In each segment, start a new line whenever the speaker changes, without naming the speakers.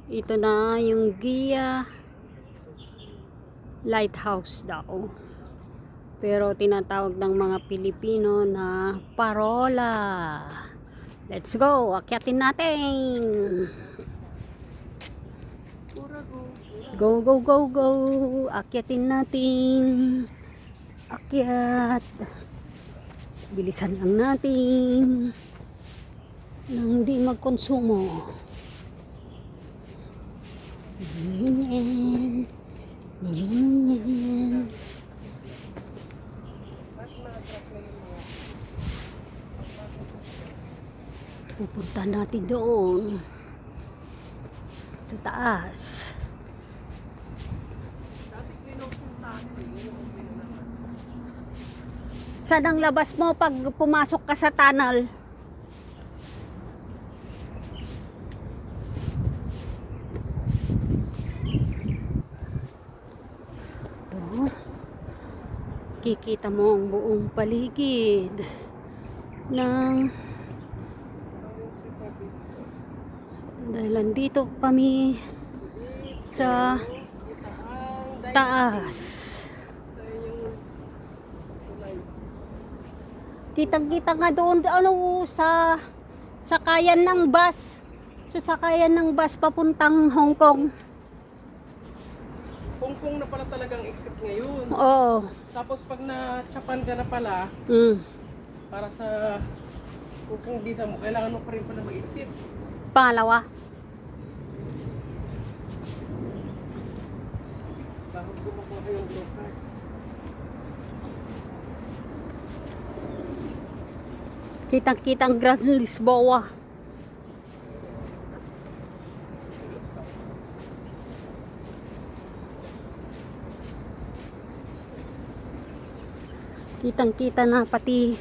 Ito na yung Gia Lighthouse daw. Pero tinatawag ng mga Pilipino na Parola. Let's go! Akyatin natin! Go, go, go, go! Akyatin natin! Akyat! Bilisan lang natin nang di magkonsumo. Yan. Yan. Pupunta natin doon sa taas. Saan ang labas mo pag pumasok ka sa tunnel? Ito. Kikita mo ang buong paligid ng dahil nandito kami sa taas. Kitang-kita nga doon sa sakayan ng bus. Sasakayan ng bus papuntang Hong Kong.
Hong Kong na pala talagang exit ngayon.
Oo.
Tapos pag na-Japan ka na pala, para sa Hong Kong visa mo, kailangan mo pa rin pala mag-exit.
Pangalawa.
Bakit gumawa yung local?
Kitang-kitang Grand Lisboa. Kitang-kita na pati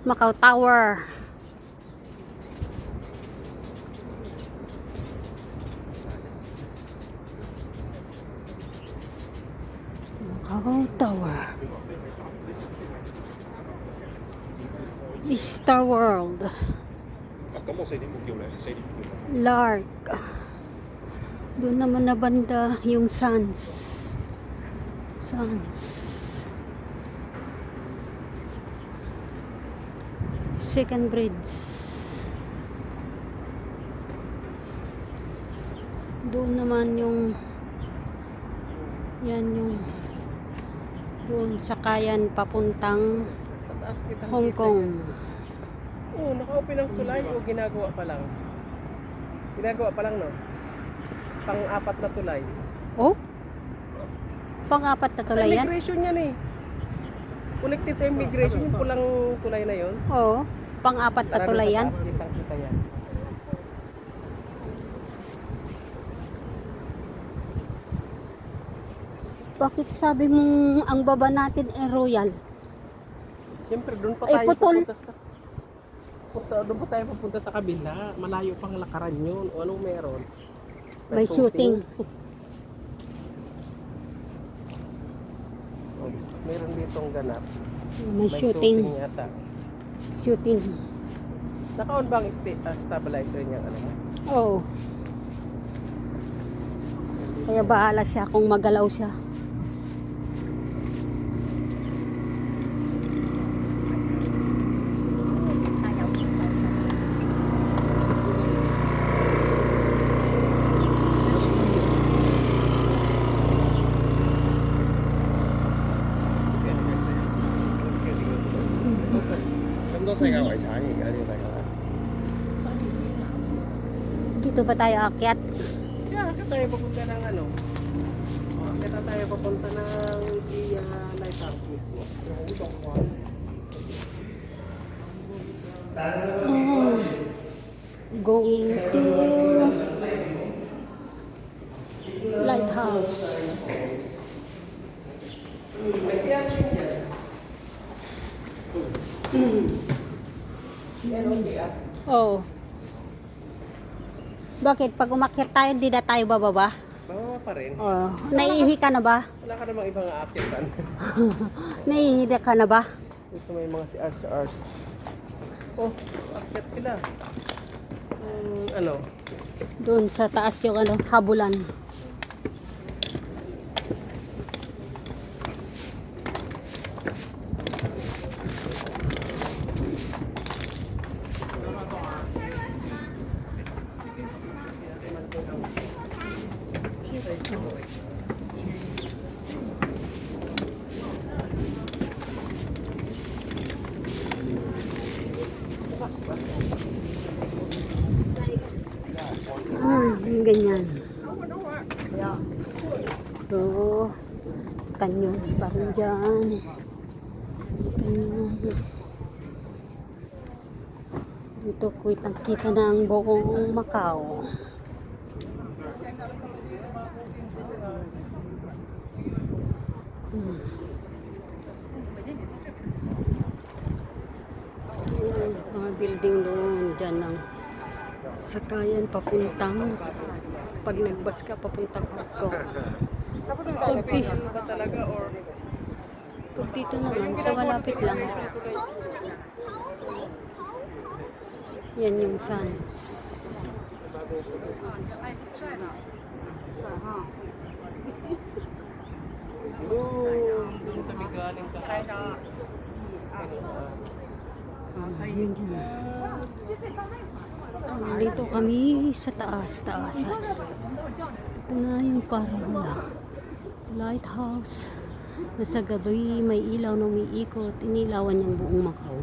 Macau Tower. Macau Tower. Star World. Lark. Doon naman na banda yung Suns. Second Bridge. Doon naman yung yan yung doon sakayan papuntang
Sa taas kita
Hong Kong.
Oo, naka-open ang tulay o ginagawa pa lang? Ginagawa pa lang, no? Pang-apat na tulay.
Oh? Pang-apat na tulay
Sa
yan?
immigration yan eh. Connected sa immigration, yung pulang tulay na yon.
Oo. Pang-apat na tulay yan?
Kitang-kita yan.
Bakit sabi mong ang baba natin ay royal?
Siyempre, doon pa
Ay,
tayo
putol.
doon pa tayo papunta sa kabila. Malayo pang lakaran yun. O anong meron?
May shooting.
Oh, meron ditong ganap.
May shooting.
Yata.
Shooting.
Naka-on ba ang stabilizer niya? Ano mo?
Oo. Kaya bahala siya kung magalaw siya. Dito ba tayo akyat?
Yeah, kaya tayo papunta ng ano? Kaya tayo papunta ng Gia Lighthouse mismo.
Oh. Going to Lighthouse.
May siya dyan. Yan o siya.
Oh. Bakit? Pag umakyat tayo, hindi na tayo bababa?
Bababa pa rin.
Oh. Naiihi ka na ba?
Wala ka namang ibang aakyatan.
Naiihi ka na ba?
Ito may mga CRs. Oh, akyat sila. Ano?
Doon sa taas yung ano, habulan. Yung ganyan. Ito, kanyon, parang dyan. Kanyon. Dito, kitang-kita na ang buong Macau. Mga building doon, dyan ang sakayan papuntang, pag nagbas ka papuntang Hong Kong.
Ba talaga or
Pag dito naman, sa malapit lang. Yan yung Sands.
doon kami galing kahapon.
Yun dyan. Dito kami sa taas-taas. Ito na yung parang lighthouse. Nasa gabi may ilaw na umiikot. Inilawan yung buong Macau.